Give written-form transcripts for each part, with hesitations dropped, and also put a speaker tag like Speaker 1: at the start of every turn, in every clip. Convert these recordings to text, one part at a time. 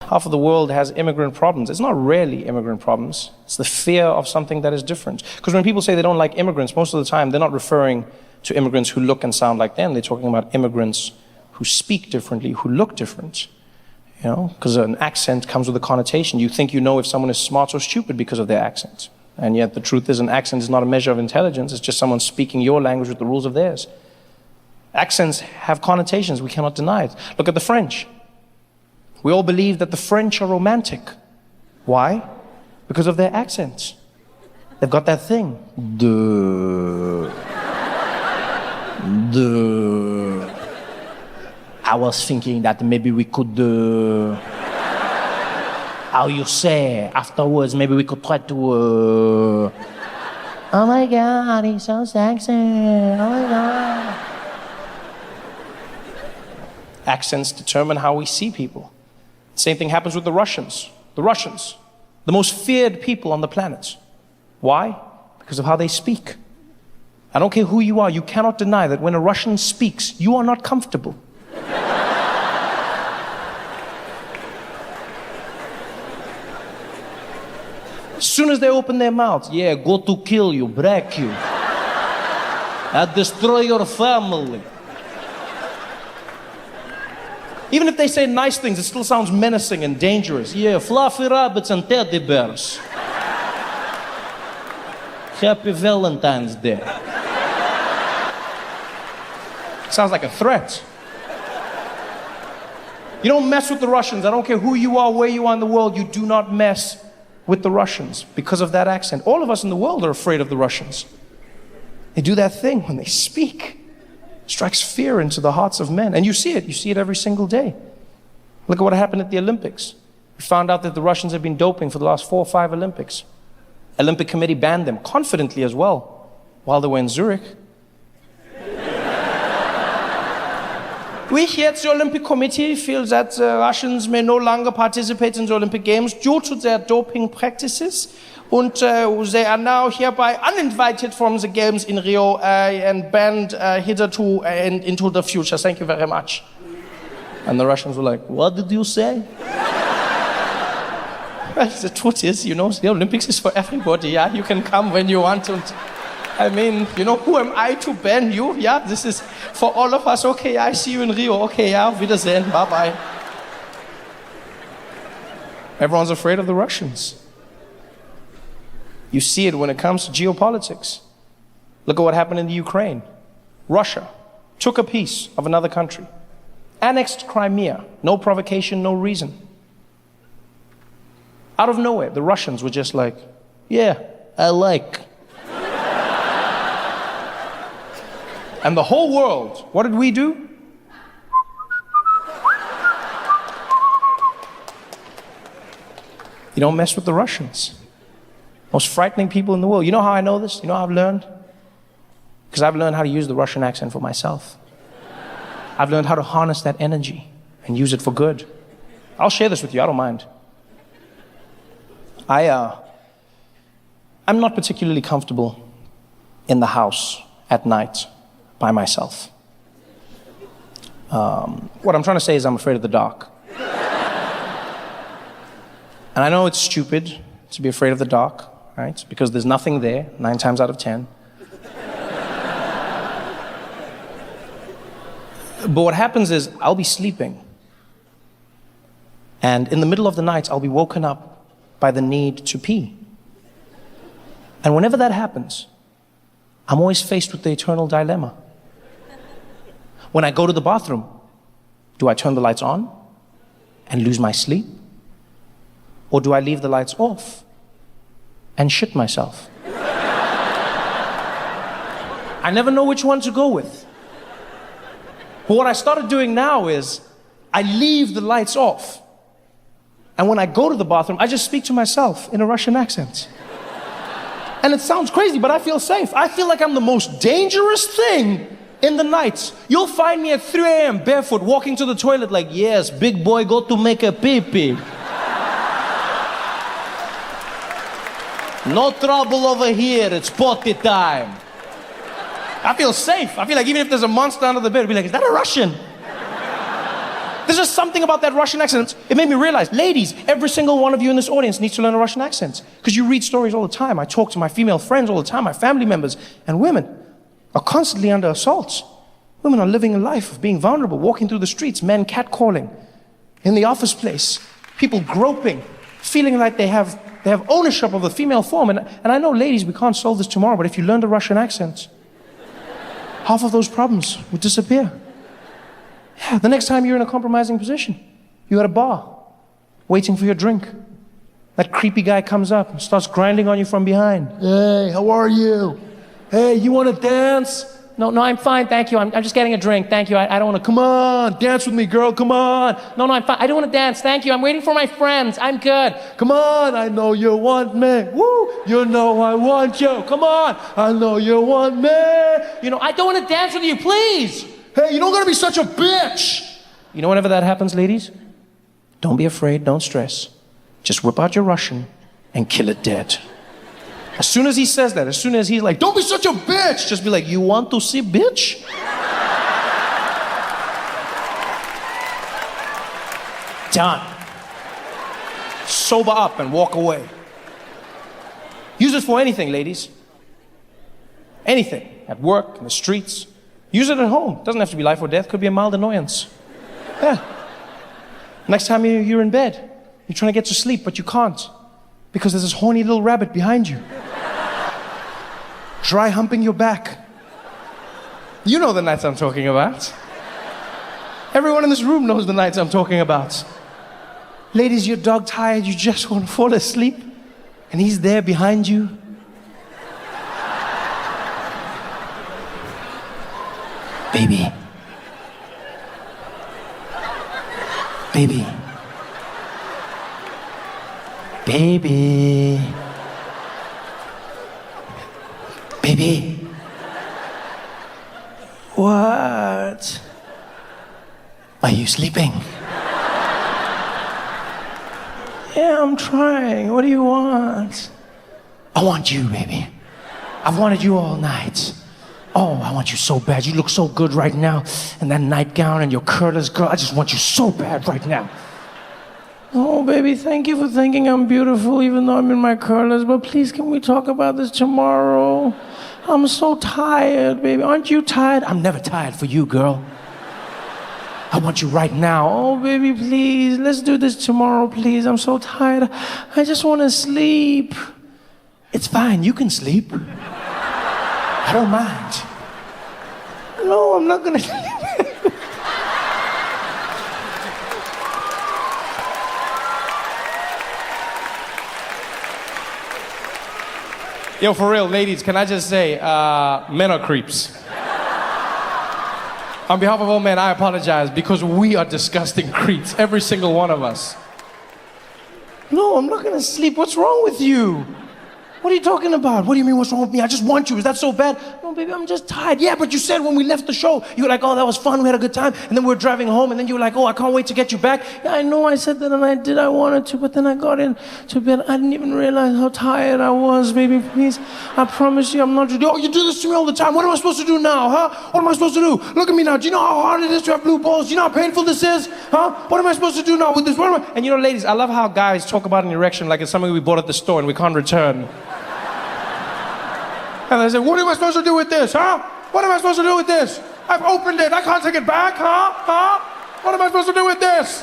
Speaker 1: Half of the world has immigrant problems. It's not really immigrant problems. It's the fear of something that is different. Because when people say they don't like immigrants, most of the time they're not referring to immigrants who look and sound like them. They're talking about immigrants who speak differently, who look different. You know, because an accent comes with a connotation. You think you know if someone is smart or stupid because of their accent. And yet the truth is an accent is not a measure of intelligence. It's just someone speaking your language with the rules of theirs. Accents have connotations. We cannot deny it. Look at the French. We all believe that the French are romantic. Why? Because of their accents. They've got that thing. I was thinking that maybe we could, how you say, afterwards, maybe we could try to, oh my God, he's so sexy, oh my God. Accents determine how we see people. Same thing happens with the Russians. The Russians, the most feared people on the planet. Why? Because of how they speak. I don't care who you are, you cannot deny that when a Russian speaks, you are not comfortable. As soon as they open their mouths, yeah, go to kill you, break you. I destroy your family. Even if they say nice things, it still sounds menacing and dangerous. Yeah, fluffy rabbits and teddy bears. Happy Valentine's Day. Sounds like a threat. You don't mess with the Russians. I don't care who you are, where you are in the world, you do not mess with the Russians because of that accent. All of us in the world are afraid of the Russians. They do that thing when they speak. It strikes fear into the hearts of men. And you see it every single day. Look at what happened at the Olympics. We found out that the Russians have been doping for the last 4 or 5 Olympics. Olympic Committee banned them, confidently as well, while they were in Zurich. We here at the Olympic Committee feel that Russians may no longer participate in the Olympic Games due to their doping practices. And they are now hereby uninvited from the Games in Rio and banned hitherto and into the future. Thank you very much. And the Russians were like, what did you say? Well, the truth is, you know, the Olympics is for everybody, yeah? You can come when you want to. I mean, you know, who am I to ban you? Yeah, this is for all of us. Okay, I see you in Rio. Okay, yeah, Wiedersehen, bye-bye. Everyone's afraid of the Russians. You see it when it comes to geopolitics. Look at what happened in the Ukraine. Russia took a piece of another country, annexed Crimea, no provocation, no reason. Out of nowhere, the Russians were just like, yeah, I like. And the whole world, what did we do? You don't mess with the Russians. Most frightening people in the world. You know how I know this? You know how I've learned? Because I've learned how to use the Russian accent for myself. I've learned how to harness that energy and use it for good. I'll share this with you, I don't mind. I'm not particularly comfortable in the house at night by myself. What I'm trying to say is I'm afraid of the dark. And I know it's stupid to be afraid of the dark, right? Because there's nothing there, 9 times out of 10. But what happens is I'll be sleeping, and in the middle of the night I'll be woken up by the need to pee. And whenever that happens, I'm always faced with the eternal dilemma. When I go to the bathroom, do I turn the lights on and lose my sleep? Or do I leave the lights off and shit myself? I never know which one to go with. But what I started doing now is I leave the lights off. And when I go to the bathroom, I just speak to myself in a Russian accent. And it sounds crazy, but I feel safe. I feel like I'm the most dangerous thing in the night. You'll find me at 3 a.m. barefoot walking to the toilet like, yes, big boy, go to make a pee-pee. No trouble over here, it's potty time. I feel safe. I feel like even if there's a monster under the bed, I'll be like, is that a Russian? There's just something about that Russian accent. It made me realize, ladies, every single one of you in this audience needs to learn a Russian accent. Because you read stories all the time. I talk to my female friends all the time, my family members, and women are constantly under assault. Women are living a life of being vulnerable, walking through the streets, men catcalling, in the office place, people groping, feeling like they have ownership of the female form. And I know, ladies, we can't solve this tomorrow, but if you learn the Russian accent, half of those problems would disappear. Yeah, the next time you're in a compromising position, you're at a bar, waiting for your drink. That creepy guy comes up and starts grinding on you from behind. Hey, how are you? Hey, you want to dance? No, I'm fine, thank you. I'm just getting a drink, thank you. I don't want to. Come on, dance with me, girl, come on. No, I'm fine. I don't want to dance, thank you. I'm waiting for my friends. I'm good. Come on, I know you want me. Woo, you know I want you. Come on, I know you want me. You know, I don't want to dance with you, please. Hey, you don't gotta be such a bitch. You know, whenever that happens, ladies, don't be afraid, don't stress. Just whip out your Russian and kill it dead. As soon as he says that, as soon as he's like, don't be such a bitch, just be like, you want to see bitch? Done. Sober up and walk away. Use it for anything, ladies. Anything. At work, in the streets. Use it at home. Doesn't have to be life or death. Could be a mild annoyance. Yeah. Next time you're in bed, you're trying to get to sleep, but you can't. Because there's this horny little rabbit behind you. Dry humping your back. You know the nights I'm talking about. Everyone in this room knows the nights I'm talking about. Ladies, you're dog tired, you just want to fall asleep, and he's there behind you. Baby. Baby. Baby. Baby. What? Are you sleeping? Yeah, I'm trying. What do you want? I want you, baby. I've wanted you all night. Oh, I want you so bad. You look so good right now. And that nightgown and your curlers, girl, I just want you so bad right now. Oh, baby, thank you for thinking I'm beautiful, even though I'm in my curlers. But please, can we talk about this tomorrow? I'm so tired, baby. Aren't you tired? I'm never tired for you, girl. I want you right now. Oh, baby, please, let's do this tomorrow, please. I'm so tired. I just want to sleep. It's fine, you can sleep. I don't mind. No, I'm not gonna sleep. Yo, for real, ladies, can I just say, men are creeps. On behalf of all men, I apologize because we are disgusting creeps, every single one of us. No, I'm not gonna sleep. What's wrong with you? What are you talking about? What do you mean, what's wrong with me? I just want you. Is that so bad? No, baby, I'm just tired. Yeah, but you said when we left the show, you were like, oh, that was fun. We had a good time. And then we were driving home, and then you were like, oh, I can't wait to get you back. Yeah, I know I said that, and I did. I wanted to, but then I got into bed. I didn't even realize how tired I was, baby. Please, I promise you, I'm not... Oh, you do this to me all the time. What am I supposed to do now, huh? What am I supposed to do? Look at me now. Do you know how hard it is to have blue balls? Do you know how painful this is? Huh? What am I supposed to do now with this? What am I... And you know, ladies, I love how guys talk about an erection like it's something we bought at the store and we can't return. And they say, what am I supposed to do with this, huh? What am I supposed to do with this? I've opened it, I can't take it back, huh? What am I supposed to do with this?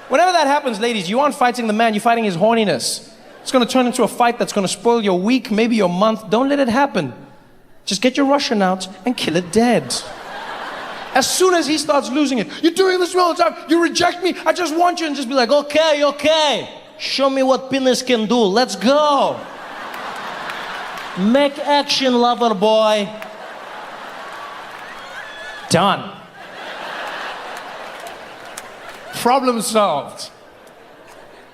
Speaker 1: Whenever that happens, ladies, you aren't fighting the man, you're fighting his horniness. It's gonna turn into a fight that's gonna spoil your week, maybe your month. Don't let it happen. Just get your Russian out and kill it dead. As soon as he starts losing it, you're doing this all the time, you reject me, I just want you, and just be like, okay, show me what penis can do, let's go. Make action, lover boy. Done. Problem solved.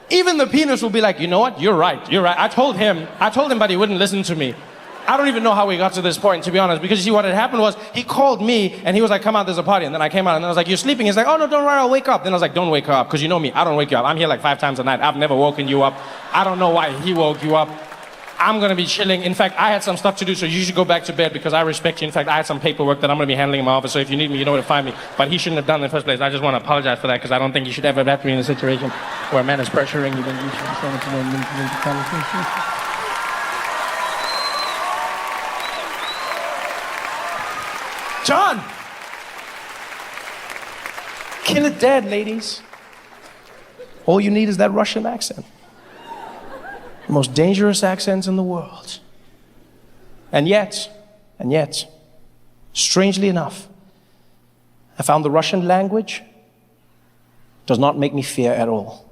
Speaker 1: Even the penis will be like, you know what? You're right. I told him, but he wouldn't listen to me. I don't even know how we got to this point, to be honest, because you see what had happened was he called me and he was like, come out, there's a party. And then I came out and I was like, you're sleeping. He's like, oh no, don't worry, I'll wake up. Then I was like, don't wake her up, because you know me, I don't wake you up. I'm here like 5 times a night. I've never woken you up. I don't know why he woke you up. I'm going to be chilling. In fact, I had some stuff to do, so you should go back to bed because I respect you. In fact, I had some paperwork that I'm going to be handling in my office, so if you need me, you know where to find me. But he shouldn't have done it in the first place. I just want to apologize for that because I don't think you should ever have to be in a situation where a man is pressuring you. John! Kill it dead, ladies. All you need is that Russian accent. The most dangerous accents in the world. And yet, strangely enough, I found the Russian language does not make me fear at all.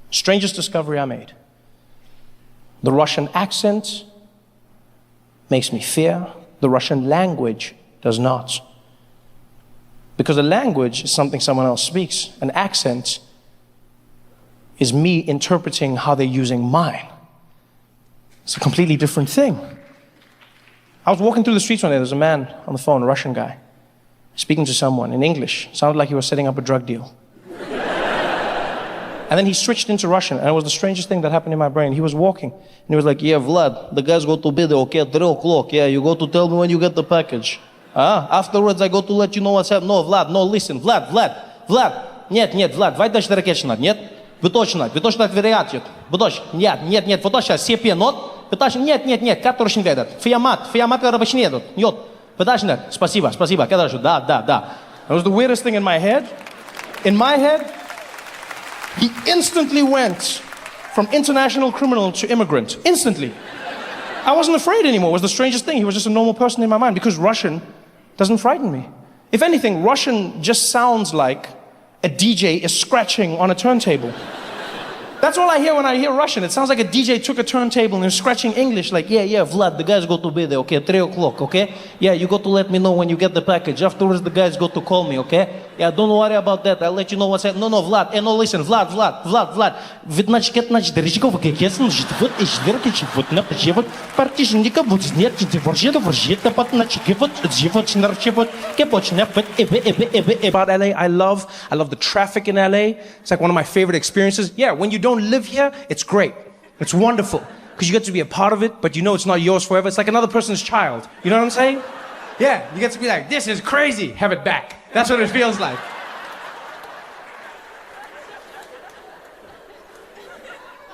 Speaker 1: Strangest discovery I made. The Russian accent makes me fear. The Russian language does not. Because a language is something someone else speaks. An accent is me interpreting how they're using mine. It's a completely different thing. I was walking through the streets one day. There was a man on the phone, a Russian guy, speaking to someone in English. Sounded like he was setting up a drug deal. And then he switched into Russian, and it was the strangest thing that happened in my brain. He was walking, and he was like, yeah, Vlad, the guys go to bed, okay, at 3 o'clock. Yeah, you go to tell me when you get the package. Afterwards, I go to let you know what's happening. No, Vlad, no, listen, Vlad. Нет, Vlad, vai dash ракетчина, нет? Вы точно отверяете. Вы точно, нет, вы точно, сепе, нот? Вы точно, нет, который не ведет. Фиамат, который обычно едут. Нет, вы точно, спасибо, когда же, да. That was the weirdest thing in my head. In my head, he instantly went from international criminal to immigrant. Instantly. I wasn't afraid anymore. It was the strangest thing. He was just a normal person in my mind because Russian doesn't frighten me. If anything, Russian just sounds like a DJ is scratching on a turntable. That's all I hear when I hear Russian. It sounds like a DJ took a turntable and is scratching English like, yeah, Vlad, the guys go to bed, okay, 3 o'clock, okay? Yeah, you go to let me know when you get the package. Afterwards, the guys go to call me, okay? Yeah, don't worry about that. I'll let you know what's happening. No, Vlad. No, listen, Vlad. Ведь значит, дырочков, как ясно, вот и ждерки, вот на вот партишника, вот нет, воржета, вот значит, вот нарчевот, кепочня, About LA, I love the traffic in LA. It's like one of my favorite experiences. Yeah, when you don't live here, it's great. It's wonderful. Because you get to be a part of it, but you know it's not yours forever. It's like another person's child. You know what I'm saying? Yeah, you get to be like, this is crazy. Have it back. That's what it feels like.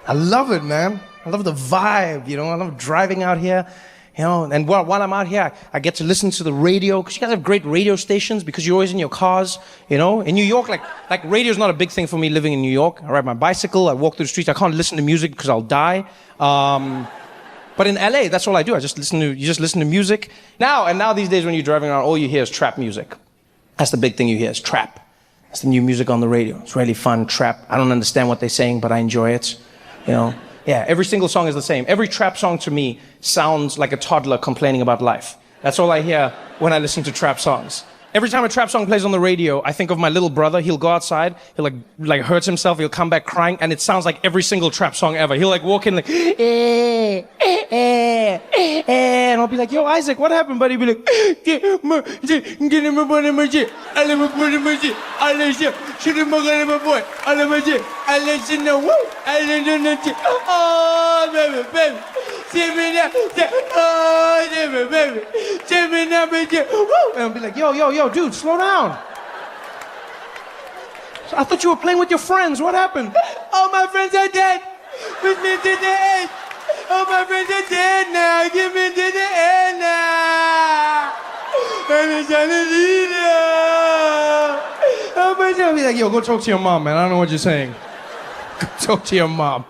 Speaker 1: I love it, man. I love the vibe, you know. I love driving out here, you know. And while I'm out here, I get to listen to the radio. Because you guys have great radio stations because you're always in your cars, you know. In New York, like radio's not a big thing for me living in New York. I ride my bicycle. I walk through the streets. I can't listen to music because I'll die. But in LA, that's all I do. You just listen to music. Now these days when you're driving around, all you hear is trap music. That's the big thing you hear is trap. That's the new music on the radio. It's really fun, trap. I don't understand what they're saying, but I enjoy it. You know? Yeah, every single song is the same. Every trap song to me sounds like a toddler complaining about life. That's all I hear when I listen to trap songs. Every time a trap song plays on the radio, I think of my little brother. He'll go outside, he'll like hurts himself, he'll come back crying, and it sounds like every single trap song ever. He'll like walk in like, and I'll be like, yo, Isaac, what happened, buddy? He'll be like, and I'll be like, yo, dude, slow down. So I thought you were playing with your friends. What happened? All my friends are dead. With me to the end. All my friends are dead now. Give me to the end now. I'll be like, yo, go talk to your mom, man. I don't know what you're saying. Go talk to your mom.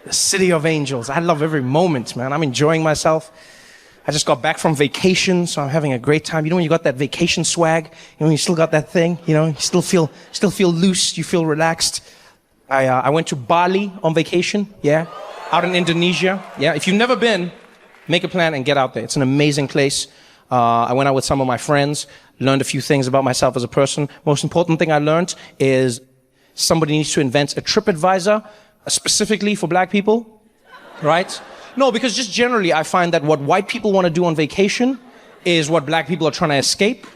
Speaker 1: The City of Angels. I love every moment, man. I'm enjoying myself. I just got back from vacation, so I'm having a great time. You know when you got that vacation swag? You know when you still got that thing? You know, you still feel loose, you feel relaxed. I went to Bali on vacation, yeah, out in Indonesia. Yeah, if you've never been, make a plan and get out there. It's an amazing place. I went out with some of my friends, learned a few things about myself as a person. Most important thing I learned is somebody needs to invent a TripAdvisor specifically for black people, right? No, because just generally I find that what white people want to do on vacation is what black people are trying to escape.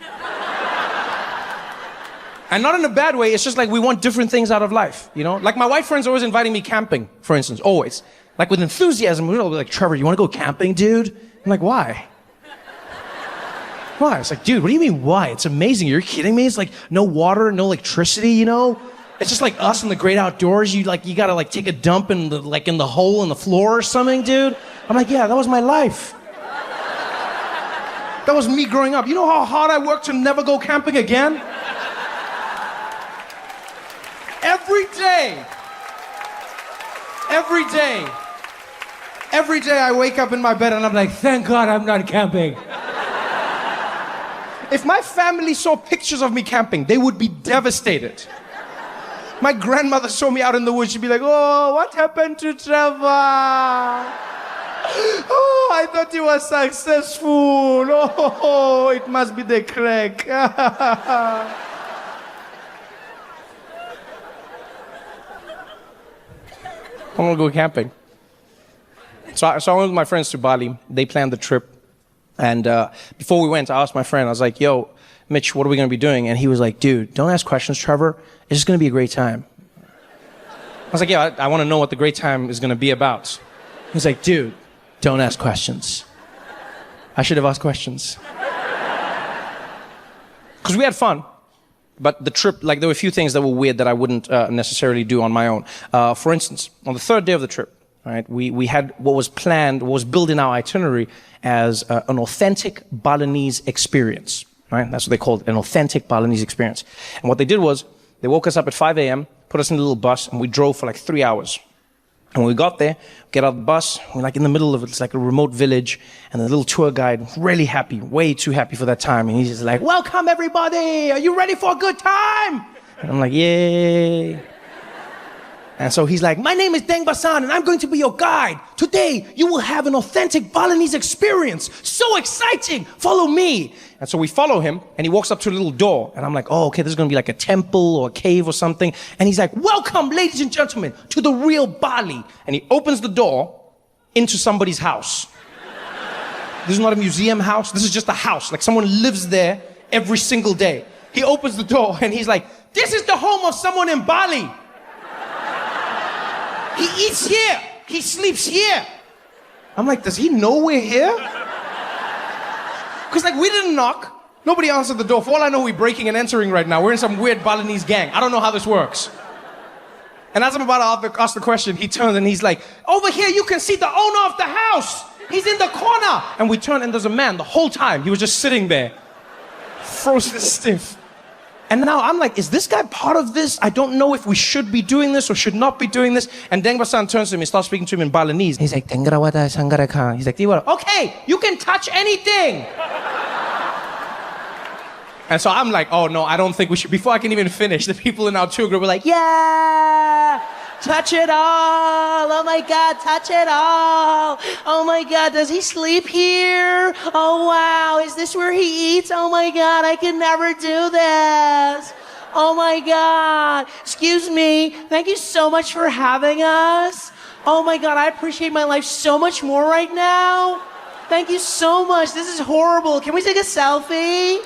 Speaker 1: And not in a bad way, it's just like we want different things out of life, you know? Like my white friends are always inviting me camping, for instance, always. Like with enthusiasm, we're like, Trevor, you want to go camping, dude? I'm like, why? Why? It's like, dude, what do you mean why? It's amazing. You're kidding me? It's like no water, no electricity, you know? It's just like us in the great outdoors. You gotta like take a dump in the hole in the floor or something, dude. I'm like, yeah, that was my life. That was me growing up. You know how hard I worked to never go camping again? Every day I wake up in my bed and I'm like, thank God I'm not camping. If my family saw pictures of me camping, they would be devastated. My grandmother saw me out in the woods, she'd be like, oh, what happened to Trevor? Oh, I thought he was successful. Oh, it must be the crack. I'm gonna go camping. So I went with my friends to Bali. They planned the trip. And before we went, I asked my friend, I was like, yo, Mitch, what are we going to be doing? And he was like, dude, don't ask questions, Trevor. It's just going to be a great time. I was like, yeah, I want to know what the great time is going to be about. He's like, dude, don't ask questions. I should have asked questions. Because we had fun. But the trip, like there were a few things that were weird that I wouldn't necessarily do on my own. For instance, on the third day of the trip, right, we had what was planned, what was built in our itinerary as an authentic Balinese experience. Right? That's what they called it, an authentic Balinese experience. And what they did was, they woke us up at 5 a.m., put us in a little bus, and we drove for like 3 hours. And when we got there, get out of the bus, we're like in the middle of it, it's like a remote village, and the little tour guide, really happy, way too happy for that time, and he's just like, welcome everybody, are you ready for a good time? And I'm like, yay. And so he's like, my name is Deng Basan, and I'm going to be your guide. Today, you will have an authentic Balinese experience. So exciting! Follow me. And so we follow him, and he walks up to a little door. And I'm like, oh, okay, this is going to be like a temple or a cave or something. And he's like, welcome, ladies and gentlemen, to the real Bali. And he opens the door into somebody's house. This is not a museum house. This is just a house. Like someone lives there every single day. He opens the door, and he's like, this is the home of someone in Bali. He eats here. He sleeps here. I'm like, does he know we're here? Because like we didn't knock. Nobody answered the door. For all I know, we're breaking and entering right now. We're in some weird Balinese gang. I don't know how this works. And as I'm about to ask the question, he turns and he's like, over here you can see the owner of the house. He's in the corner. And we turn and there's a man the whole time. He was just sitting there, frozen stiff. And now I'm like, is this guy part of this? I don't know if we should be doing this or should not be doing this. And Deng Basan turns to him and starts speaking to him in Balinese. He's like, Tengrawata Sangaraka. He's like, okay, you can touch anything. And so I'm like, oh no, I don't think we should. Before I can even finish, the people in our tour group were like, yeah, touch it all. Oh my God, touch it all. Oh my God, does he sleep here? Oh wow, is this where he eats? Oh my God, I can never do this. Oh my God, excuse me, thank you so much for having us. Oh my God, I appreciate my life so much more right now. Thank you so much, this is horrible. Can we take a selfie?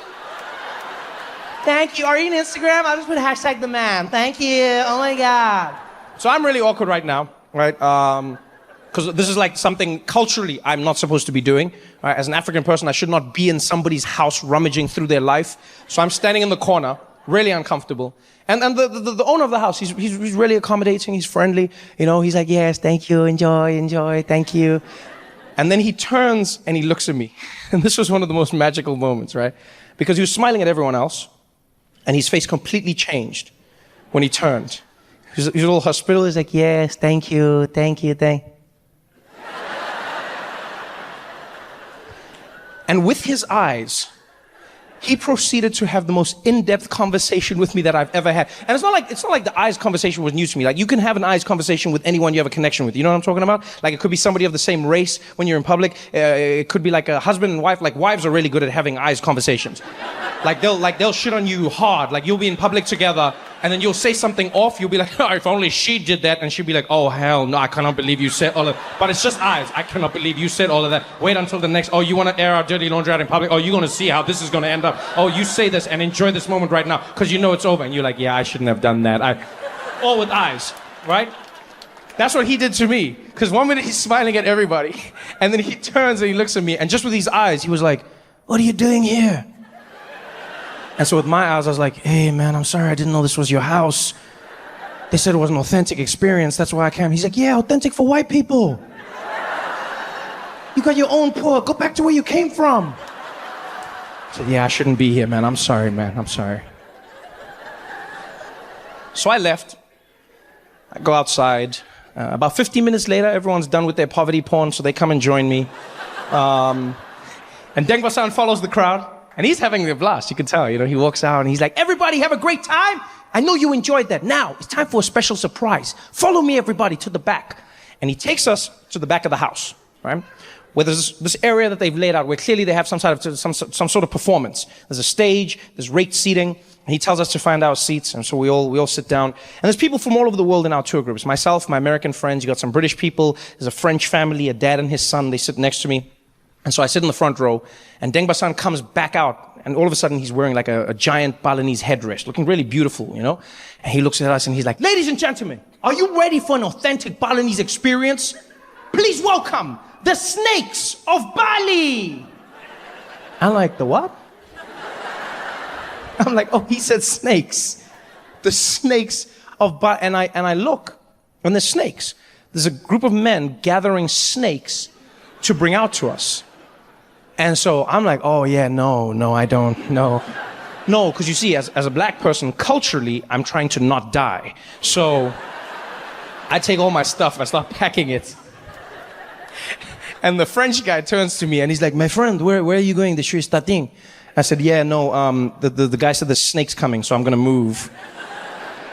Speaker 1: Thank you. Are you on Instagram? I'll just put hashtag the man. Thank you. Oh my God. So I'm really awkward right now, right? Because this is like something culturally I'm not supposed to be doing. Right? As an African person, I should not be in somebody's house rummaging through their life. So I'm standing in the corner, really uncomfortable. And the owner of the house, he's really accommodating. He's friendly. You know, he's like, yes, thank you. Enjoy. Thank you. And then he turns and he looks at me. And this was one of the most magical moments, right? Because he was smiling at everyone else. And his face completely changed when he turned. He was a little hospitable. He's like, yes, thank you. And with his eyes, he proceeded to have the most in-depth conversation with me that I've ever had. And it's not like the eyes conversation was new to me. Like you can have an eyes conversation with anyone you have a connection with. You know what I'm talking about? Like it could be somebody of the same race when you're in public. It could be like a husband and wife. Like wives are really good at having eyes conversations. Like they'll shit on you hard. Like you'll be in public together
Speaker 2: And then you'll say something off, you'll be like, oh, if only she did that. And she'll be like, oh, hell no, I cannot believe you said all of that. But it's just eyes. I cannot believe you said all of that. Wait until the next, oh, you want to air our dirty laundry out in public? Oh, you're going to see how this is going to end up. Oh, you say this and enjoy this moment right now because you know it's over. And you're like, yeah, I shouldn't have done that. All with eyes, right? That's what he did to me. Because one minute he's smiling at everybody. And then he turns and he looks at me. And just with these eyes, he was like, what are you doing here? And so with my eyes, I was like, hey, man, I'm sorry. I didn't know this was your house. They said it was an authentic experience. That's why I came. He's like, yeah, authentic for white people. You got your own poor. Go back to where you came from. I said, yeah, I shouldn't be here, man. I'm sorry, man. I'm sorry. So I left. I go outside. About 15 minutes later, everyone's done with their poverty porn, so they come and join me. And Deng Basan follows the crowd. And he's having a blast, you can tell. You know, he walks out and he's like, everybody have a great time. I know you enjoyed that. Now, it's time for a special surprise. Follow me, everybody, to the back. And he takes us to the back of the house, right? Where there's this area that they've laid out where clearly they have some sort of performance. There's a stage, there's raked seating. And he tells us to find our seats. And so we all sit down. And there's people from all over the world in our tour groups. Myself, my American friends, you got some British people. There's a French family, a dad and his son. They sit next to me. And so I sit in the front row, and Deng Basan comes back out, and all of a sudden he's wearing like a giant Balinese headdress, looking really beautiful, you know? And he looks at us and he's like, ladies and gentlemen, are you ready for an authentic Balinese experience? Please welcome the snakes of Bali. I'm like, the what? I'm like, oh, he said snakes. The snakes of Bali. And I look, and there's snakes. There's a group of men gathering snakes to bring out to us. And so I'm like, oh yeah, no, I don't, no. No, because you see, as a black person, culturally, I'm trying to not die. So I take all my stuff, I start packing it. And the French guy turns to me and he's like, my friend, where are you going? The show is starting. I said, yeah, no, the guy said the snake's coming, so I'm gonna move.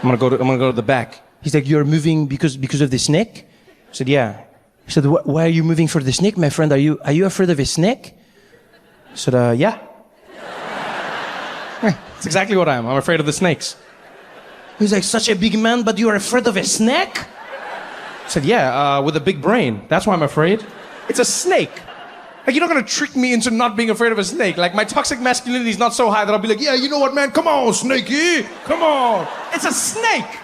Speaker 2: I'm gonna go to the back. He's like, you're moving because of the snake? I said, yeah. He said, why are you moving for the snake, my friend? Are you afraid of a snake? I said, yeah. That's exactly what I am. I'm afraid of the snakes. He's like, such a big man, but you are afraid of a snake? I said, yeah, with a big brain. That's why I'm afraid. It's a snake. Like, you're not gonna trick me into not being afraid of a snake. Like, my toxic masculinity is not so high that I'll be like, yeah, you know what, man? Come on, snakey. Come on. It's a snake.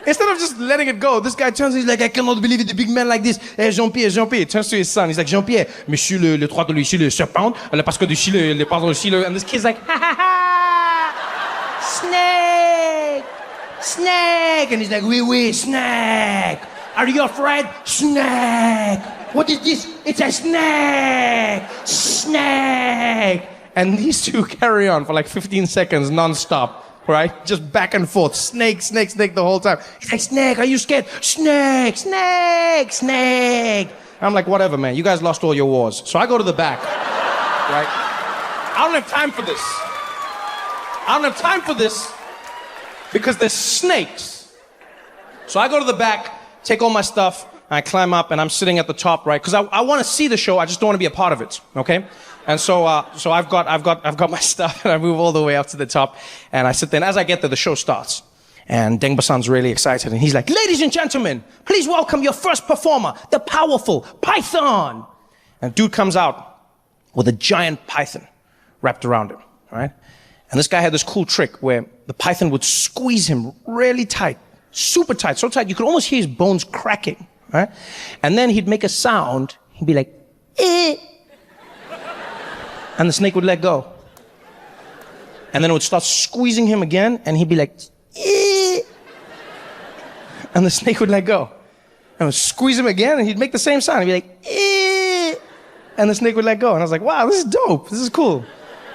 Speaker 2: Instead of just letting it go, this guy turns and he's like, I cannot believe it, a big man like this. Hey, Jean-Pierre. He turns to his son. He's like, Jean-Pierre, monsieur le droit de l'huissier, le serpent, parce que ici, le pardon ici, and this kid's like, ha ha ha, snake. And he's like, oui, snake. Are you afraid? Snake. What is this? It's a snake. And these two carry on for like 15 seconds non-stop. Right? Just back and forth. Snake the whole time. He's like, snake, are you scared? Snake. I'm like, whatever, man. You guys lost all your wars. So I go to the back. Right? I don't have time for this. Because there's snakes. So I go to the back, take all my stuff, and I climb up, and I'm sitting at the top, right? Because I want to see the show. I just don't want to be a part of it. Okay? And so I've got my stuff, and I move all the way up to the top, and I sit there. And as I get there, the show starts, and Deng Basan's really excited, and he's like, "Ladies and gentlemen, please welcome your first performer, the powerful Python." And dude comes out with a giant python wrapped around him, right? And this guy had this cool trick where the python would squeeze him really tight, super tight, so tight you could almost hear his bones cracking, right? And then he'd make a sound. He'd be like, "Eh." And the snake would let go. And then it would start squeezing him again, and he'd be like, "Eh." And the snake would let go. And it would squeeze him again, and he'd make the same sound. He'd be like, "Eh." And the snake would let go. And I was like, wow, this is dope. This is cool.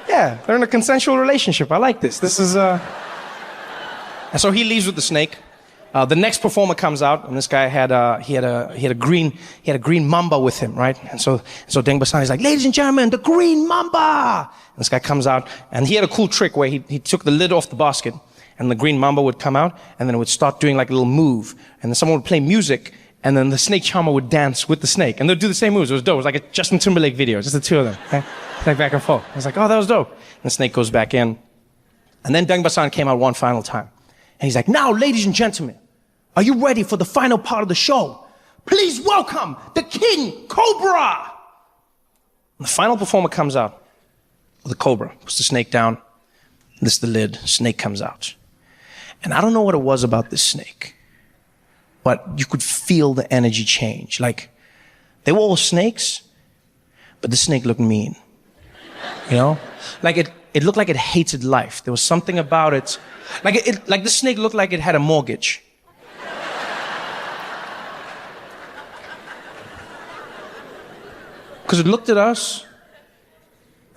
Speaker 2: Yeah, they're in a consensual relationship. I like this. This is, And so he leaves with the snake. The next performer comes out, and this guy had a green mamba with him, right? And so Deng Basan is like, "Ladies and gentlemen, the green mamba!" And this guy comes out, and he had a cool trick where he took the lid off the basket, and the green mamba would come out, and then it would start doing like a little move, and then someone would play music, and then the snake charmer would dance with the snake, and they'd do the same moves. It was dope. It was like a Justin Timberlake video, just the two of them, okay? Like back and forth. I was like, oh, that was dope. And the snake goes back in. And then Deng Basan came out one final time. And he's like, now, ladies and gentlemen, are you ready for the final part of the show? Please welcome the King Cobra. And the final performer comes out with the cobra, puts the snake down, this is the lid, snake comes out. And I don't know what it was about this snake, but you could feel the energy change. Like, they were all snakes, but the snake looked mean. You know? Like it looked like it hated life. There was something about it. Like the snake looked like it had a mortgage. Because it looked at us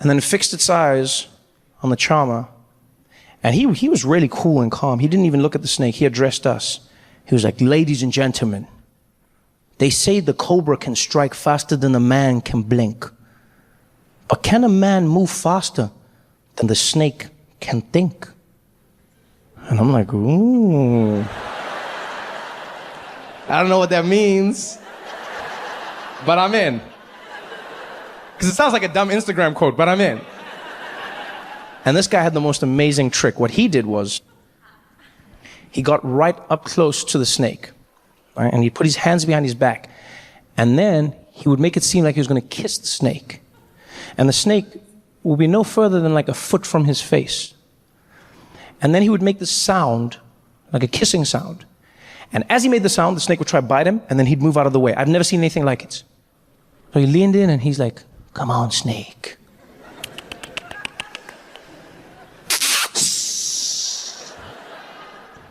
Speaker 2: and then it fixed its eyes on the charmer. And he was really cool and calm. He didn't even look at the snake. He addressed us. He was like, ladies and gentlemen, they say the cobra can strike faster than a man can blink. But can a man move faster than the snake can think? And I'm like, ooh. I don't know what that means, but I'm in. Because it sounds like a dumb Instagram quote, but I'm in. And this guy had the most amazing trick. What he did was, he got right up close to the snake, right? And he put his hands behind his back. And then he would make it seem like he was going to kiss the snake. And the snake would be no further than like a foot from his face. And then he would make this sound, like a kissing sound. And as he made the sound, the snake would try to bite him, and then he'd move out of the way. I've never seen anything like it. So he leaned in and he's like, come on, snake.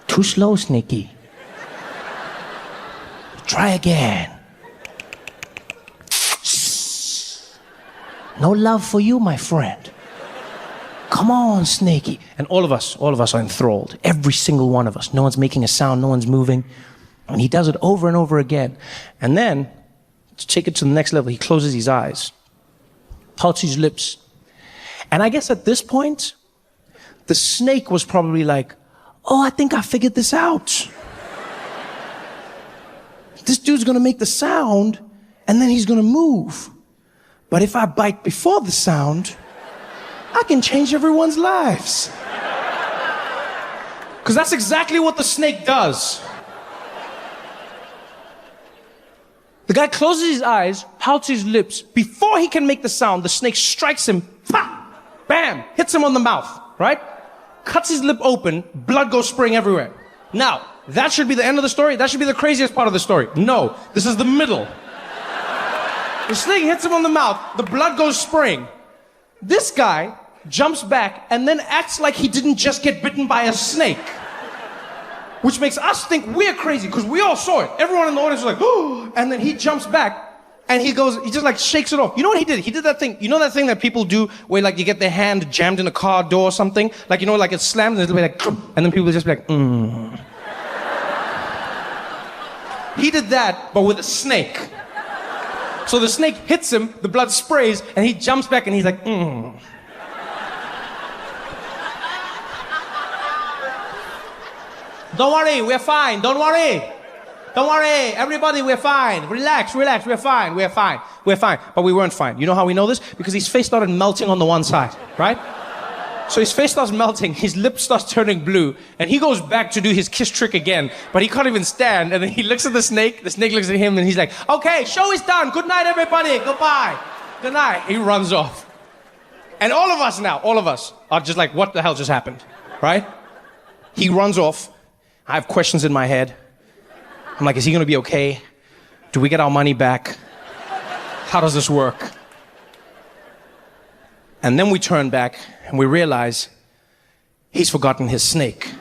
Speaker 2: Too slow, Sneaky. Try again. No love for you, my friend. Come on, Snaky. And all of us are enthralled. Every single one of us. No one's making a sound, no one's moving. And he does it over and over again. And then, to take it to the next level, he closes his eyes, pouts his lips. And I guess at this point, the snake was probably like, oh, I think I figured this out. This dude's gonna make the sound, and then he's gonna move. But if I bite before the sound, I can change everyone's lives. Because that's exactly what the snake does. The guy closes his eyes, pouts his lips. Before he can make the sound, the snake strikes him, pop, bam, hits him on the mouth, right? Cuts his lip open, blood goes spraying everywhere. Now, that should be the end of the story. That should be the craziest part of the story. No, this is the middle. The snake hits him on the mouth, the blood goes spraying. This guy jumps back and then acts like he didn't just get bitten by a snake. Which makes us think we're crazy, because we all saw it. Everyone in the audience was like, oh, and then he jumps back and he just like shakes it off. You know what he did? He did that thing, you know that thing that people do where like you get their hand jammed in a car door or something? Like, you know, like it slams and it'll be like, and then people will just be like, He did that, but with a snake. So the snake hits him, the blood sprays, and he jumps back and he's like, Don't worry, we're fine. Don't worry. Don't worry, everybody, we're fine. Relax, relax, we're fine, we're fine, we're fine. But we weren't fine. You know how we know this? Because his face started melting on the one side, right? So his face starts melting, his lip starts turning blue, and he goes back to do his kiss trick again, but he can't even stand, and then he looks at the snake looks at him, and he's like, okay, show is done, good night everybody, goodbye, good night. He runs off. And all of us are just like, what the hell just happened, right? He runs off. I have questions in my head. I'm like, is he gonna be okay? Do we get our money back? How does this work? And then we turn back and we realize he's forgotten his snake.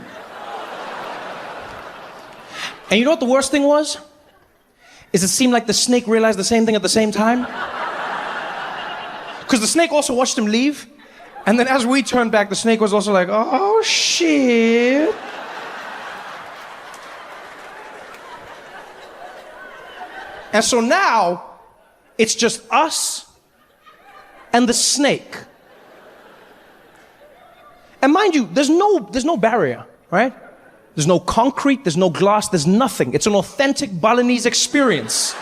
Speaker 2: And you know what the worst thing was? Is it seemed like the snake realized the same thing at the same time. Because the snake also watched him leave. And then as we turned back, the snake was also like, oh shit. And so now, it's just us and the snake. And mind you, there's no barrier, right? There's no concrete, there's no glass, there's nothing. It's an authentic Balinese experience.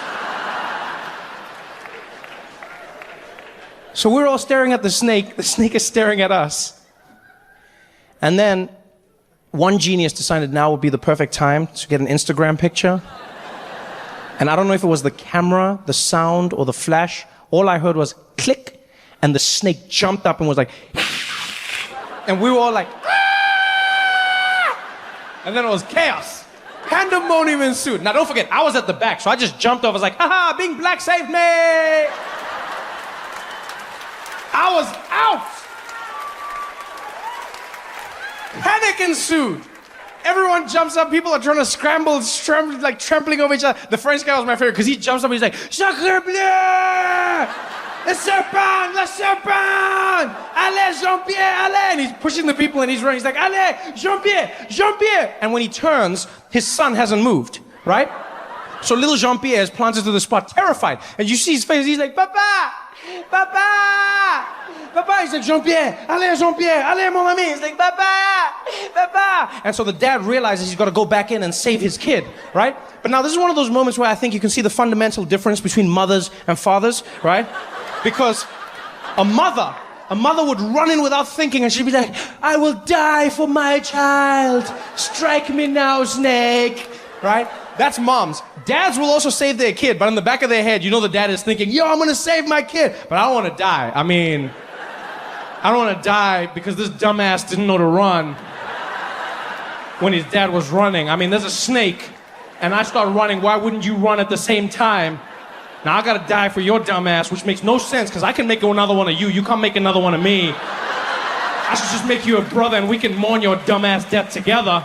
Speaker 2: So we're all staring at the snake is staring at us. And then one genius decided now would be the perfect time to get an Instagram picture. And I don't know if it was the camera, the sound, or the flash. All I heard was click, and the snake jumped up and was like, and we were all like, ah! And then it was chaos. Pandemonium ensued. Now don't forget, I was at the back, so I just jumped over. I was like, haha, being black saved me! I was out! Panic ensued. Everyone jumps up, people are trying to scramble, like trampling over each other. The French guy was my favorite, because he jumps up and he's like, Sacre bleu! Le serpent! Le serpent! Allez, Jean-Pierre, allez! And he's pushing the people and he's running. He's like, allez, Jean-Pierre, Jean-Pierre! And when he turns, his son hasn't moved, right? So little Jean-Pierre is planted to the spot, terrified. And you see his face, he's like, Papa! Papa! Papa! He's like, Jean-Pierre, allez, Jean-Pierre, allez, mon ami! He's like, Papa! Papa! And so the dad realizes he's got to go back in and save his kid, right? But now this is one of those moments where I think you can see the fundamental difference between mothers and fathers, right? Because a mother would run in without thinking and she'd be like, I will die for my child. Strike me now, snake. Right? That's moms. Dads will also save their kid, but in the back of their head, you know the dad is thinking, yo, I'm gonna save my kid, but I don't wanna die. I mean, I don't wanna die because this dumbass didn't know to run when his dad was running. I mean, there's a snake and I start running. Why wouldn't you run at the same time? Now I gotta die for your dumbass, which makes no sense because I can make another one of you. You can't make another one of me. I should just make you a brother and we can mourn your dumbass death together.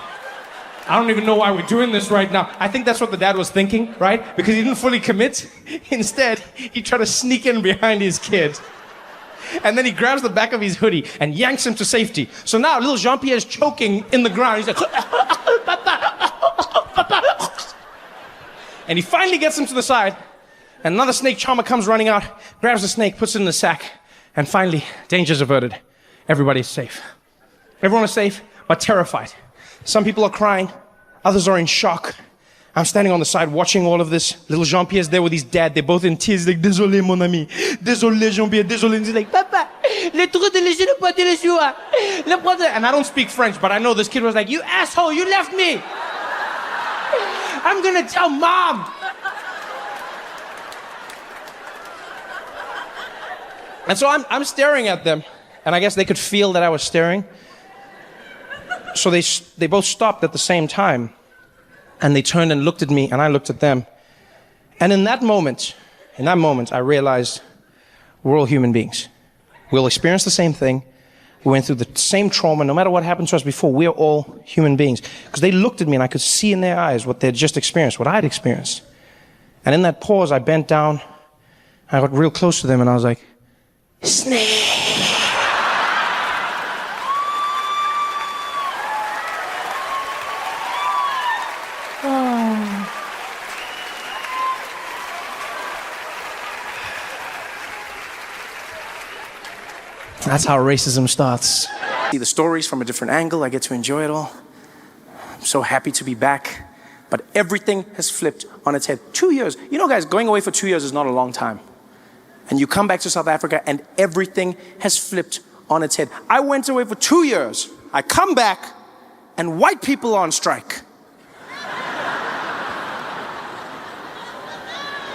Speaker 2: I don't even know why we're doing this right now. I think that's what the dad was thinking, right? Because he didn't fully commit. Instead, he tried to sneak in behind his kid. And then he grabs the back of his hoodie and yanks him to safety. So now little Jean-Pierre is choking in the ground. He's like, and he finally gets him to the side. And another snake charmer comes running out, grabs the snake, puts it in the sack. And finally, danger's averted. Everybody's safe. Everyone is safe, but terrified. Some people are crying, others are in shock. I'm standing on the side watching all of this. Little Jean-Pierre's there with his dad. They're both in tears. Like, désolé, mon ami. Désolé, Jean-Pierre. Désolé. And he's like, Papa, le trou de léger ne pas de l'échoua. Le brother. And I don't speak French, but I know this kid was like, you asshole, you left me. I'm gonna tell mom. And so I'm staring at them, and I guess they could feel that I was staring. So they both stopped at the same time, and they turned and looked at me, and I looked at them. And in that moment, I realized we're all human beings. We'll experience the same thing. We went through the same trauma. No matter what happened to us before, we're all human beings. Because they looked at me, and I could see in their eyes what they'd just experienced, what I'd experienced. And in that pause, I bent down, I got real close to them, and I was like, snake. That's how racism starts. See the stories from a different angle. I get to enjoy it all. I'm so happy to be back. But everything has flipped on its head. 2 years. You know, guys, going away for 2 years is not a long time. And you come back to South Africa and everything has flipped on its head. I went away for 2 years. I come back and white people are on strike.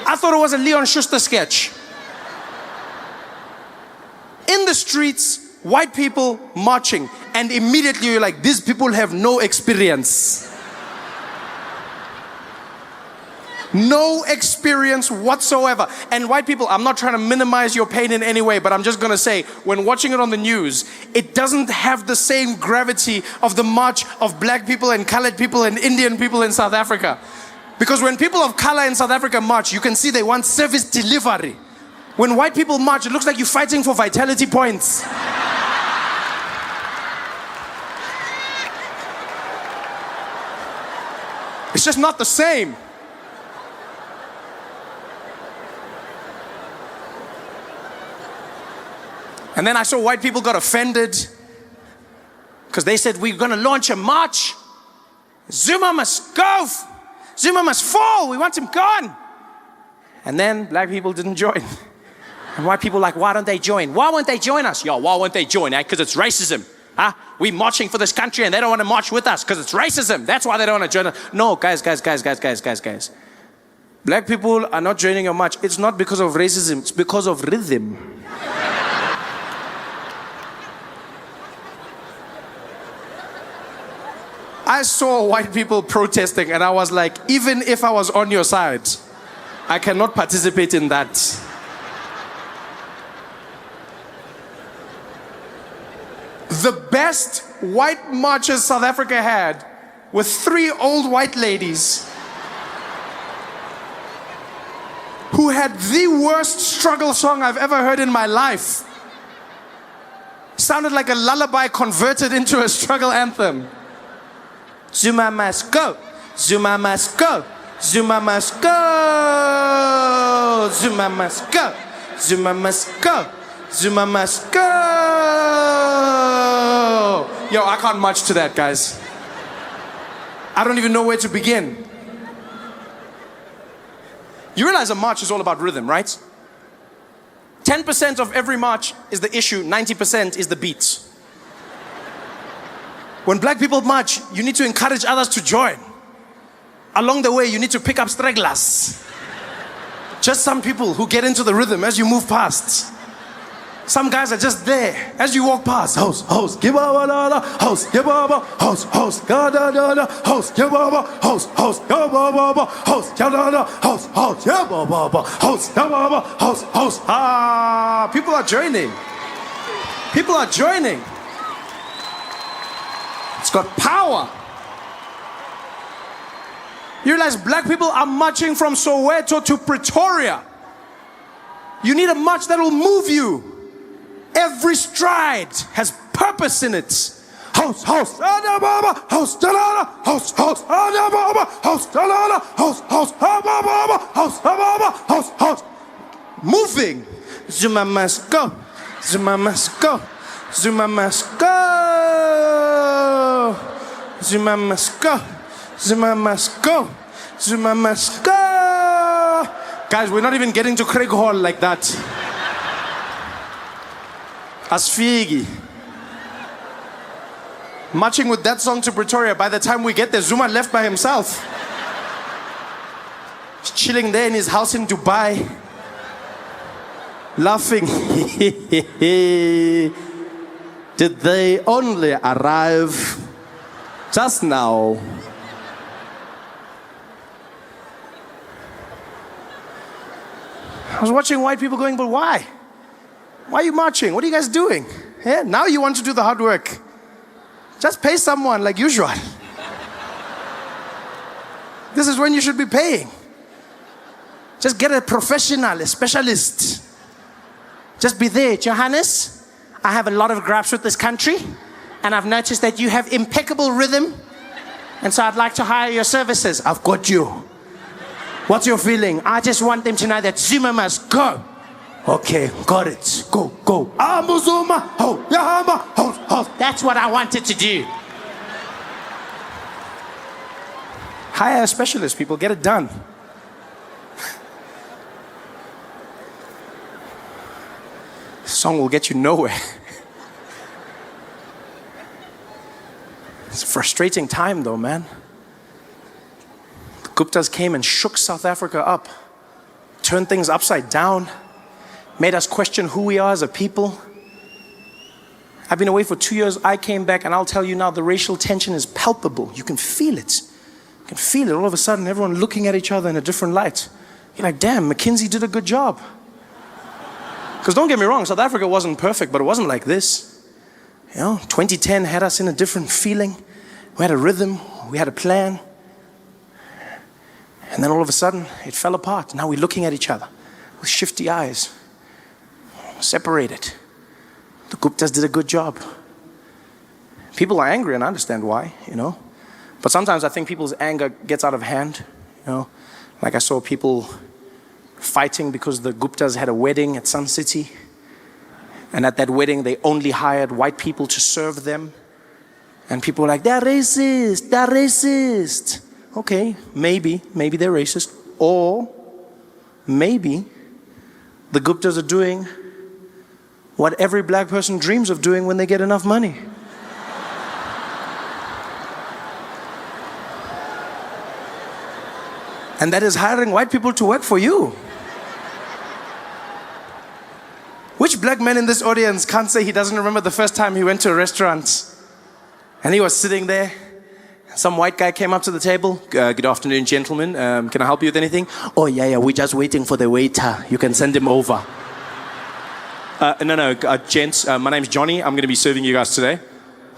Speaker 2: I thought it was a Leon Schuster sketch. In the streets, white people marching, and immediately you're like, these people have no experience. No experience whatsoever. And white people, I'm not trying to minimize your pain in any way, but I'm just gonna say, when watching it on the news, it doesn't have the same gravity of the march of black people and colored people and Indian people in South Africa. Because when people of color in South Africa march, you can see they want service delivery. When white people march, it looks like you're fighting for vitality points. It's just not the same. And then I saw white people got offended because they said, we're going to launch a march. Zuma must go. Zuma must fall. We want him gone. And then black people didn't join. And white people like, why don't they join? Why won't they join us? Yo, why won't they join? Because it's racism. We're marching for this country and they don't want to march with us because it's racism. That's why they don't want to join us. No, guys. Black people are not joining your march. It's not because of racism. It's because of rhythm. I saw white people protesting and I was like, even if I was on your side, I cannot participate in that. The best white marches South Africa had were 3 old white ladies who had the worst struggle song I've ever heard in my life. Sounded like a lullaby converted into a struggle anthem. Zuma must go, Zuma must go, Zuma must go, Zuma must go, Zuma must go, Zuma must go. Yo, I can't march to that, guys. I don't even know where to begin. You realize a march is all about rhythm, right? 10% of every march is the issue, 90% is the beats. When black people march, you need to encourage others to join. Along the way, you need to pick up stragglers. Just some people who get into the rhythm as you move past. Some guys are just there as you walk past. Host, host, give up, host, give up, host, host, da da da, host, give up, host, host, give up, host, da da da, host, host, give up, host, give up, host, host. Ah, people are joining. People are joining. It's got power. You realize black people are marching from Soweto to Pretoria. You need a march that will move you. Every stride has purpose in it. House, house, house, house, house, house, house, house. Moving. Zuma must go. Zuma must go. Zuma must go. Zuma must go. Zuma must go. Zuma must go. Guys, we're not even getting to Craig Hall like that. Asfigi. Marching with that song to Pretoria, by the time we get there, Zuma left by himself. He's chilling there in his house in Dubai. Laughing. Did they only arrive just now? I was watching white people going, but why? Why are you marching? What are you guys doing? Yeah, now you want to do the hard work. Just pay someone like usual. This is when you should be paying. Just get a professional, a specialist. Just be there. Johannes, I have a lot of gripes with this country, and I've noticed that you have impeccable rhythm, and so I'd like to hire your services. I've got you. What's your feeling? I just want them to know that Zuma must go. Okay, got it. Go, go. That's what I wanted to do. Hire a specialist, people. Get it done. This song will get you nowhere. It's a frustrating time, though, man. The Guptas came and shook South Africa up, turned things upside down, made us question who we are as a people. I've been away for 2 years. I came back, and I'll tell you now, the racial tension is palpable. You can feel it. You can feel it. All of a sudden, everyone looking at each other in a different light. You're like, damn, McKinsey did a good job. Because don't get me wrong, South Africa wasn't perfect, but it wasn't like this. You know, 2010 had us in a different feeling. We had a rhythm. We had a plan. And then all of a sudden, it fell apart. Now we're looking at each other with shifty eyes. Separated. The Guptas did a good job. People are angry, and I understand why, you know. But sometimes I think people's anger gets out of hand, you know. Like I saw people fighting because the Guptas had a wedding at Sun City. And at that wedding, they only hired white people to serve them. And people were like, they're racist, they're racist. Okay, maybe they're racist. Or maybe the Guptas are doing what every black person dreams of doing when they get enough money.
Speaker 3: And that is hiring white people to work for you. Which black man in this audience can't say he doesn't remember the first time he went to a restaurant and he was sitting there? Some white guy came up to the table. Good afternoon, gentlemen. Can I help you with anything? Oh, yeah, we're just waiting for the waiter. You can send him over. No, gents, my name's Johnny. I'm going to be serving you guys today.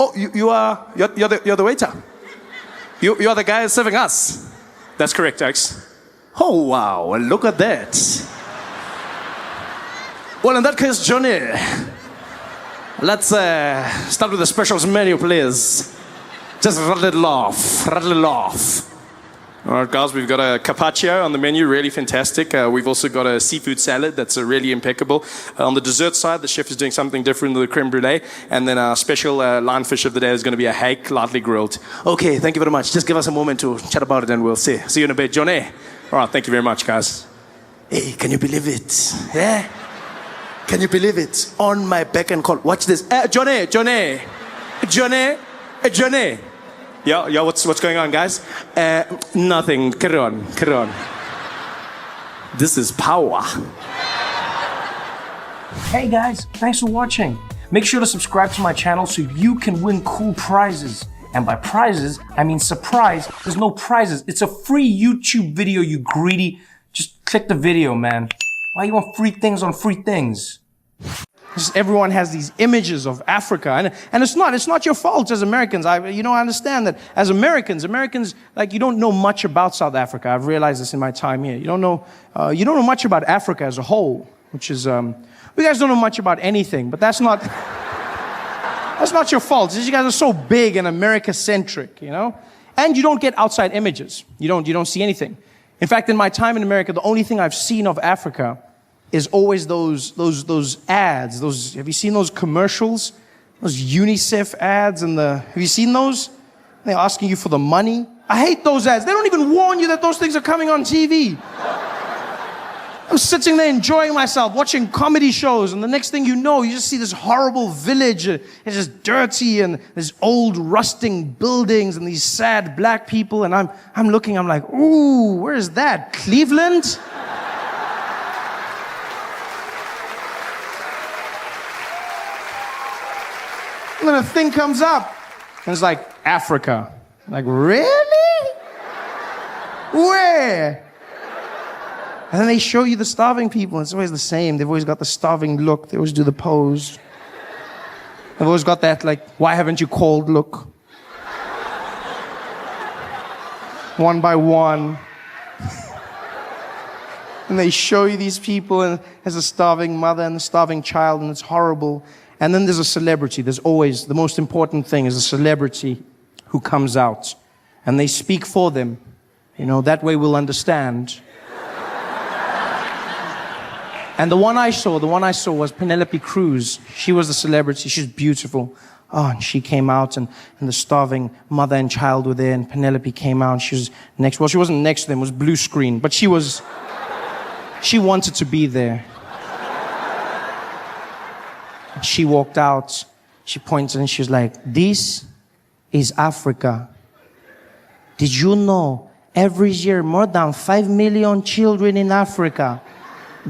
Speaker 3: Oh, you're the waiter. You are the guy serving us. That's correct, Alex. Oh, wow, look at that. Well, in that case, Johnny, let's start with the specials menu, please. Just rattle it off. All right, guys, we've got a carpaccio on the menu, really fantastic. We've also got a seafood salad that's really impeccable. On the dessert side, the chef is doing something different with the creme brulee. And then our special lionfish of the day is going to be a hake, lightly grilled. Okay, thank you very much. Just give us a moment to chat about it and we'll see you in a bit. Johnny. All right, thank you very much, guys. Hey, can you believe it? Yeah? Can you believe it? On my beck and call. Watch this. Johnny. Yeah, what's going on, guys? Nothing. Carry on. This is power.
Speaker 1: Hey guys, thanks for watching. Make sure to subscribe to my channel so you can win cool prizes. And by prizes, I mean surprise. There's no prizes. It's a free YouTube video, you greedy. Just click the video, man. Why you want free things on free things?
Speaker 2: Just everyone has these images of Africa, and it's not your fault as Americans. I understand that as Americans, like, you don't know much about South Africa. I've realized this in my time here. You don't know much about Africa as a whole, which is, you guys don't know much about anything, but that's not your fault. It's just you guys are so big and America-centric, and you don't get outside images. You don't see anything. In fact, in my time in America, the only thing I've seen of Africa is always those ads. Have you seen those commercials? Those UNICEF ads have you seen those? They're asking you for the money. I hate those ads. They don't even warn you that those things are coming on TV. I'm sitting there enjoying myself, watching comedy shows, and the next thing you know, you just see this horrible village. It's just dirty, and there's old rusting buildings, and these sad black people, and I'm looking, I'm like, ooh, where is that? Cleveland? And then a thing comes up, and it's like, Africa. I'm like, really? Where? And then they show you the starving people, and it's always the same. They've always got the starving look. They always do the pose. They've always got that, like, why haven't you called look? One by one. And they show you these people, and there's a starving mother and a starving child, and it's horrible. And then there's a celebrity. There's always, the most important thing is a celebrity who comes out. And they speak for them. That way we'll understand. And the one I saw was Penelope Cruz. She was the celebrity. She's beautiful. Oh, and she came out, and the starving mother and child were there, and Penelope came out, and she was next. Well, she wasn't next to them. It was blue screen. But she wanted to be there. She walked out, she pointed, and she was like, this is Africa. Did you know every year more than 5 million children in Africa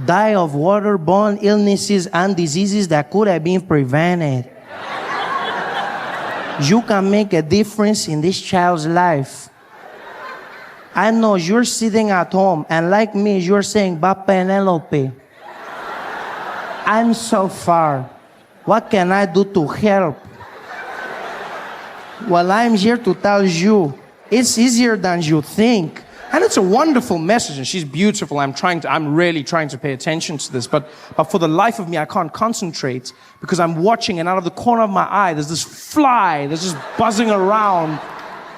Speaker 2: die of waterborne illnesses and diseases that could have been prevented? You can make a difference in this child's life. I know you're sitting at home, and like me, you're saying, "Ba Penelope, I'm so far. What can I do to help?" Well, I'm here to tell you, it's easier than you think. And it's a wonderful message, and she's beautiful. I'm really trying to pay attention to this, but for the life of me, I can't concentrate because I'm watching, and out of the corner of my eye, there's this fly that's just buzzing around.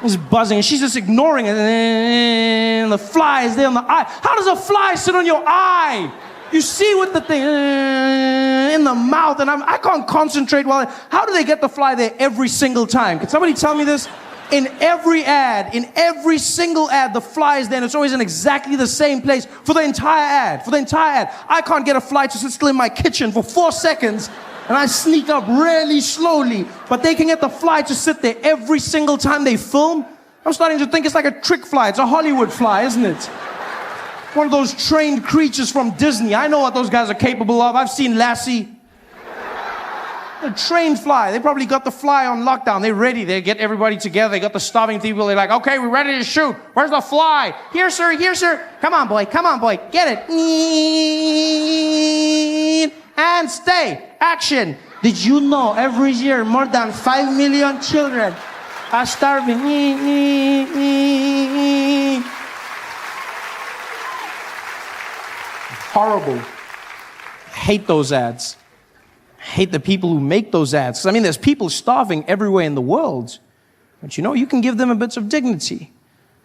Speaker 2: It's buzzing, and she's just ignoring it, and the fly is there on the eye. How does a fly sit on your eye? You see with the thing in the mouth, and I can't concentrate how do they get the fly there every single time? Can somebody tell me this? In every single ad, the fly is there, and it's always in exactly the same place for the entire ad. I can't get a fly to sit still in my kitchen for 4 seconds, and I sneak up really slowly, but they can get the fly to sit there every single time they film. I'm starting to think it's like a trick fly. It's a Hollywood fly, isn't it? One of those trained creatures from Disney. I know what those guys are capable of. I've seen Lassie. A trained fly. They probably got the fly on lockdown. They're ready. They get everybody together. They got the starving people. They're like, okay, we're ready to shoot. Where's the fly? Here, sir. Here, sir. Come on, boy. Come on, boy. Get it. And stay. Action. Did you know every year more than 5 million children are starving? Horrible. I hate those ads. I hate the people who make those ads. 'Cause I mean, there's people starving everywhere in the world. But you know, you can give them a bit of dignity.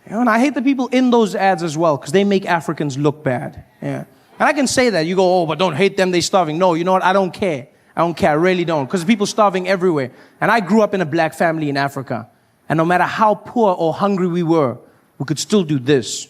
Speaker 2: You know, and I hate the people in those ads as well, because they make Africans look bad. Yeah. And I can say that. You go, oh, but don't hate them, they're starving. No, you know what? I don't care. I don't care. I really don't. Because people starving everywhere. And I grew up in a black family in Africa. And no matter how poor or hungry we were, we could still do this.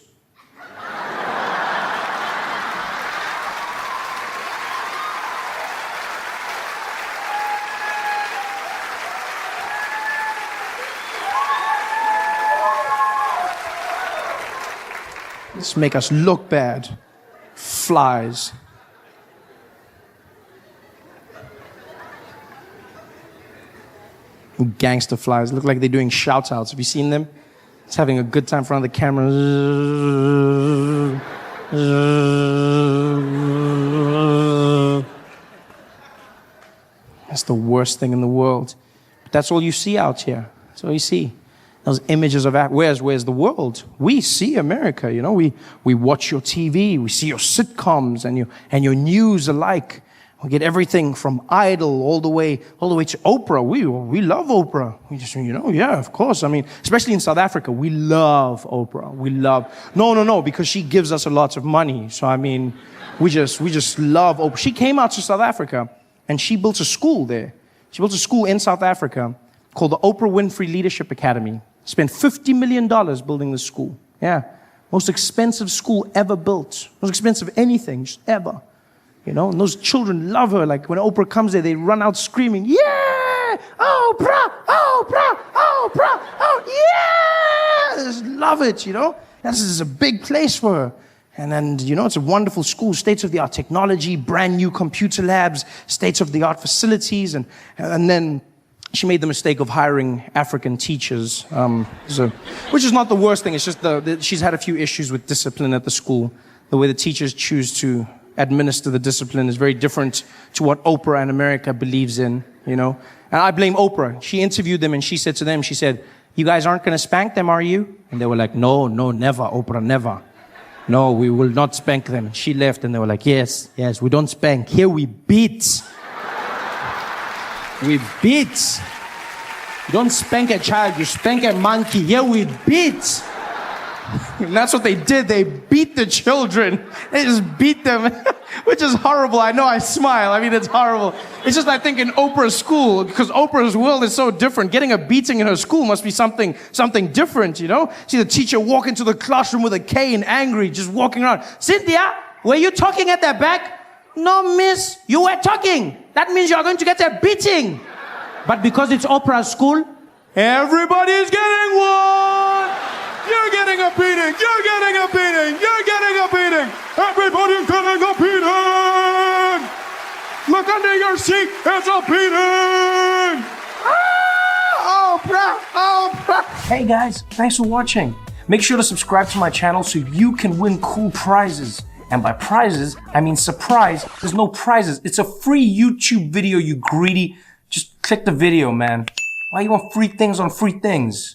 Speaker 2: Just make us look bad. Flies. Gangster flies. Look like they're doing shout outs. Have you seen them? It's having a good time in front of the camera. That's the worst thing in the world. But that's all you see out here. That's all you see. Those images of where's the world? We see America, you know. We watch your TV, we see your sitcoms and your news alike. We get everything from Idol all the way to Oprah. We love Oprah. We just, you know, yeah, of course. I mean, especially in South Africa, we love Oprah. No, because she gives us a lot of money. So I mean, we just love Oprah. She came out to South Africa and she built a school there. She built a school in South Africa called the Oprah Winfrey Leadership Academy. Spent $50 million building this school. Yeah. Most expensive school ever built. Most expensive anything, just ever. You know, and those children love her. Like when Oprah comes there, they run out screaming, yeah! Oprah! Oprah! Oprah! Oh, yeah! They just love it, you know? This is a big place for her. And then, you know, it's a wonderful school, state-of-the-art technology, brand new computer labs, state-of-the-art facilities, and then she made the mistake of hiring African teachers, which is not the worst thing. It's just she's had a few issues with discipline at the school. The way the teachers choose to administer the discipline is very different to what Oprah and America believes in, you know. And I blame Oprah. She interviewed them and she said to them, she said, you guys aren't going to spank them, are you? And they were like, no, never, Oprah, never. No, we will not spank them. And she left and they were like, yes, we don't spank. Here we beat. We beat. You don't spank a child, you spank a monkey. Here we beat. And that's what they did. They beat the children. They just beat them, which is horrible. I know I smile. I mean, it's horrible. It's just, I think, in Oprah's school, because Oprah's world is so different. Getting a beating in her school must be something different, you know? See the teacher walk into the classroom with a cane, angry, just walking around. Cynthia, were you talking at the back? No, miss, you were talking. That means you are going to get a beating. But because it's Oprah's school, everybody's getting one. You're getting a beating. You're getting a beating. You're getting a beating. Everybody's getting a beating. Look under your seat. It's a beating. Ah, Oprah.
Speaker 1: Hey guys, thanks for watching. Make sure to subscribe to my channel so you can win cool prizes. And by prizes, I mean surprise. There's no prizes. It's a free YouTube video, you greedy. Just click the video, man. Why you want free things on free things?